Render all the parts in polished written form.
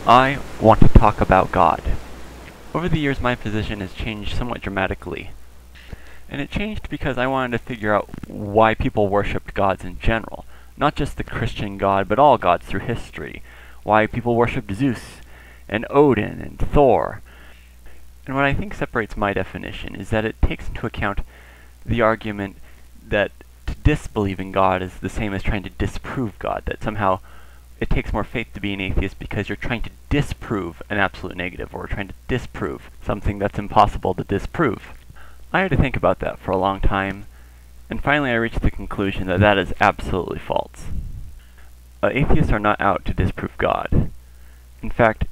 I want to talk about God. Over the years, my position has changed somewhat dramatically. And it changed because I wanted to figure out why people worshipped gods in general. Not just the Christian God, but all gods through history. Why people worshipped Zeus, and Odin, and Thor. And what I think separates my definition is that it takes into account the argument that to disbelieve in God is the same as trying to disprove God, that somehow it takes more faith to be an atheist because you're trying to disprove an absolute negative, or trying to disprove something that's impossible to disprove. I had to think about that for a long time, and finally I reached the conclusion that that is absolutely false. Atheists are not out to disprove God. In fact,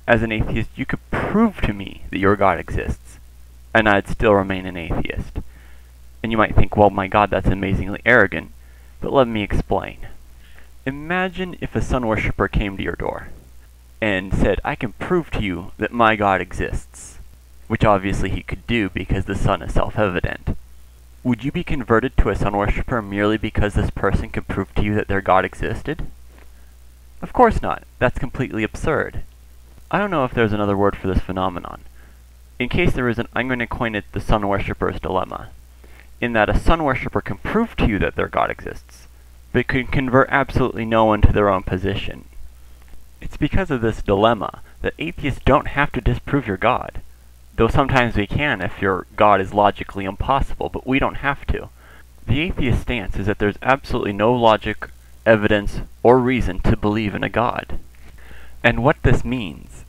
as an atheist, you could prove to me that your God exists, and I'd still remain an atheist. And you might think, well, my God, that's amazingly arrogant, but let me explain. Imagine if a sun worshipper came to your door and said, I can prove to you that my God exists, which obviously he could do because the sun is self-evident. Would you be converted to a sun worshipper merely because this person could prove to you that their God existed? Of course not. That's completely absurd. I don't know if there's another word for this phenomenon. In case there isn't, I'm going to coin it the sun worshipper's dilemma, in that a sun worshipper can prove to you that their God exists, but can convert absolutely no one to their own position. It's because of this dilemma that atheists don't have to disprove your God, though sometimes we can if your God is logically impossible, but we don't have to. The atheist stance is that there's absolutely no logic, evidence, or reason to believe in a God. And what this means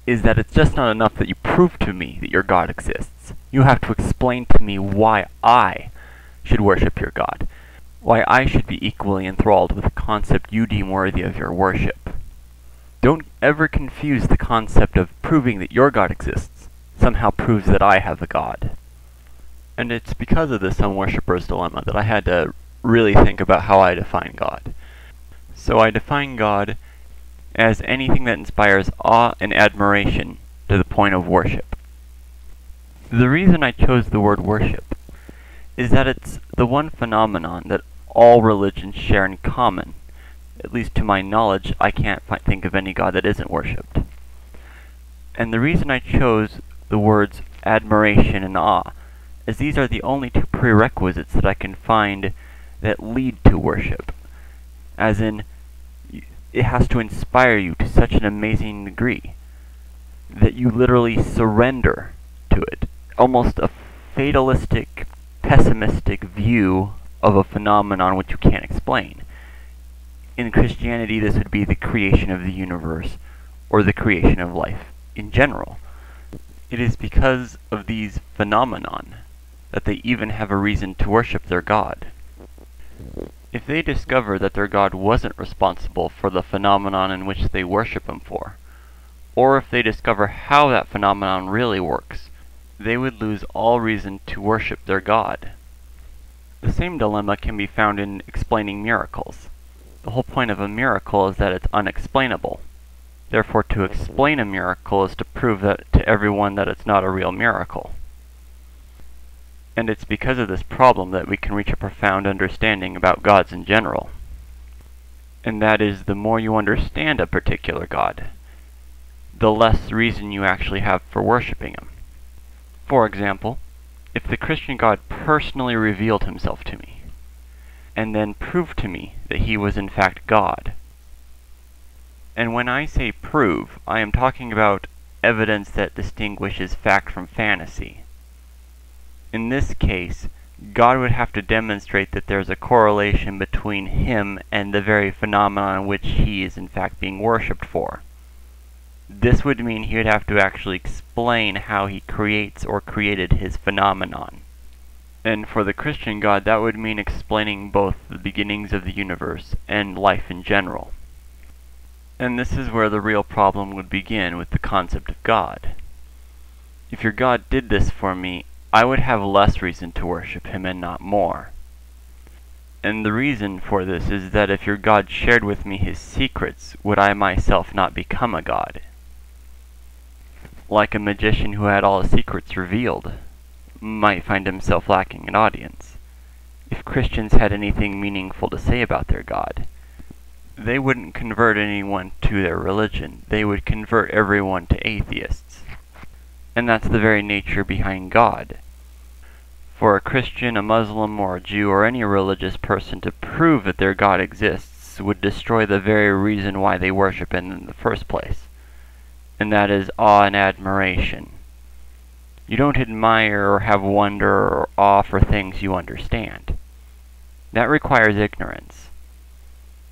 is that it's just not enough that you prove to me that your God exists. You have to explain to me why I should worship your God, why I should be equally enthralled with a concept you deem worthy of your worship. Don't ever confuse the concept of proving that your God exists somehow proves that I have a God. And it's because of this sun worshipper's dilemma that I had to really think about how I define God. So I define God as anything that inspires awe and admiration to the point of worship. The reason I chose the word worship is that it's the one phenomenon that all religions share in common. At least to my knowledge, I can't think of any God that isn't worshipped. And the reason I chose the words admiration and awe is these are the only two prerequisites that I can find that lead to worship. As in, it has to inspire you to such an amazing degree that you literally surrender to it. Almost a fatalistic, pessimistic view of a phenomenon which you can't explain. In Christianity, this would be the creation of the universe, or the creation of life in general. It is because of these phenomenon that they even have a reason to worship their God. If they discover that their God wasn't responsible for the phenomenon in which they worship him for, or if they discover how that phenomenon really works, they would lose all reason to worship their God. The same dilemma can be found in explaining miracles. The whole point of a miracle is that it's unexplainable. Therefore, to explain a miracle is to prove that to everyone that it's not a real miracle. And it's because of this problem that we can reach a profound understanding about gods in general. And that is, the more you understand a particular god, the less reason you actually have for worshipping him. For example, if the Christian God personally revealed himself to me, and then proved to me that he was in fact God. And when I say prove, I am talking about evidence that distinguishes fact from fantasy. In this case, God would have to demonstrate that there's a correlation between him and the very phenomenon which he is in fact being worshipped for. This would mean he would have to actually explain how he creates or created his phenomenon. And for the Christian God, that would mean explaining both the beginnings of the universe and life in general. And this is where the real problem would begin with the concept of God. If your God did this for me, I would have less reason to worship him and not more. And the reason for this is that if your God shared with me his secrets, would I myself not become a God? Like a magician who had all his secrets revealed might find himself lacking an audience. If Christians had anything meaningful to say about their God, They wouldn't convert anyone to their religion. They would convert everyone to atheists. And that's the very nature behind God. For a Christian, a Muslim, or a Jew, or any religious person to prove that their God exists would destroy the very reason why they worship Him in the first place. And that is awe and admiration. You don't admire or have wonder or awe for things you understand. That requires ignorance.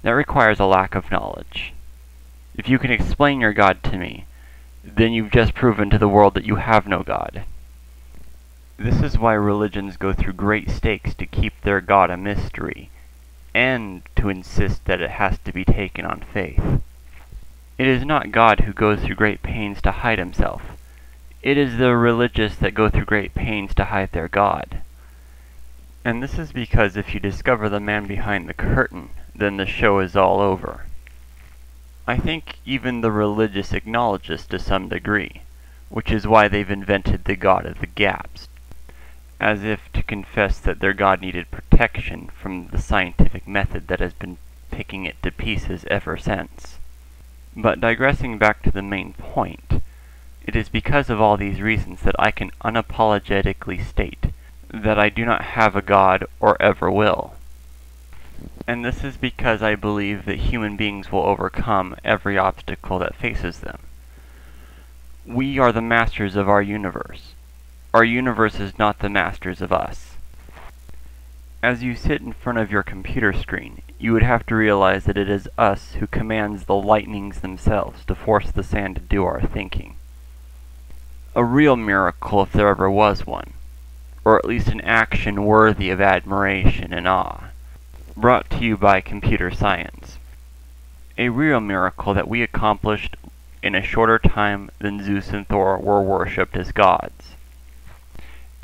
That requires a lack of knowledge. If you can explain your God to me, then you've just proven to the world that you have no God. This is why religions go through great stakes to keep their God a mystery, and to insist that it has to be taken on faith. It is not God who goes through great pains to hide Himself. It is the religious that go through great pains to hide their God. And this is because if you discover the man behind the curtain, then the show is all over. I think even the religious acknowledge this to some degree, which is why they've invented the God of the gaps, as if to confess that their God needed protection from the scientific method that has been picking it to pieces ever since. But digressing back to the main point, it is because of all these reasons that I can unapologetically state that I do not have a God or ever will. And this is because I believe that human beings will overcome every obstacle that faces them. We are the masters of our universe. Our universe is not the masters of us. As you sit in front of your computer screen, you would have to realize that it is us who commands the lightnings themselves to force the sand to do our thinking. A real miracle if there ever was one, or at least an action worthy of admiration and awe, brought to you by computer science. A real miracle that we accomplished in a shorter time than Zeus and Thor were worshipped as gods.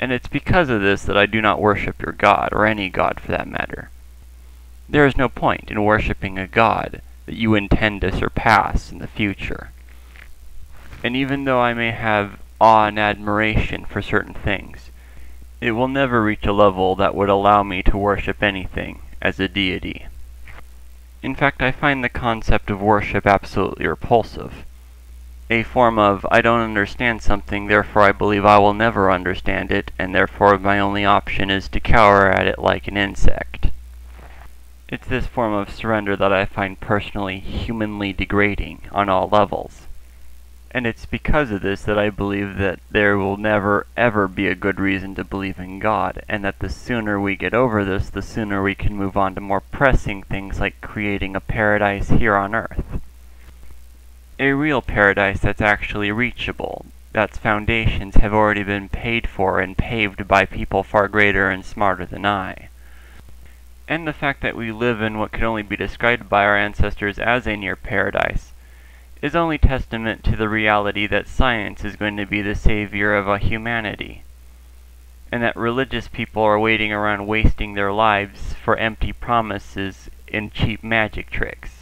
And it's because of this that I do not worship your God, or any God for that matter. There is no point in worshipping a God that you intend to surpass in the future. And even though I may have awe and admiration for certain things, it will never reach a level that would allow me to worship anything as a deity. In fact, I find the concept of worship absolutely repulsive. A form of, I don't understand something, therefore I believe I will never understand it, and therefore my only option is to cower at it like an insect. It's this form of surrender that I find personally humanly degrading on all levels. And it's because of this that I believe that there will never ever be a good reason to believe in God, and that the sooner we get over this, the sooner we can move on to more pressing things like creating a paradise here on Earth. A real paradise that's actually reachable, that's foundations have already been paid for and paved by people far greater and smarter than I. And the fact that we live in what could only be described by our ancestors as a near paradise is only testament to the reality that science is going to be the savior of humanity, and that religious people are waiting around wasting their lives for empty promises and cheap magic tricks.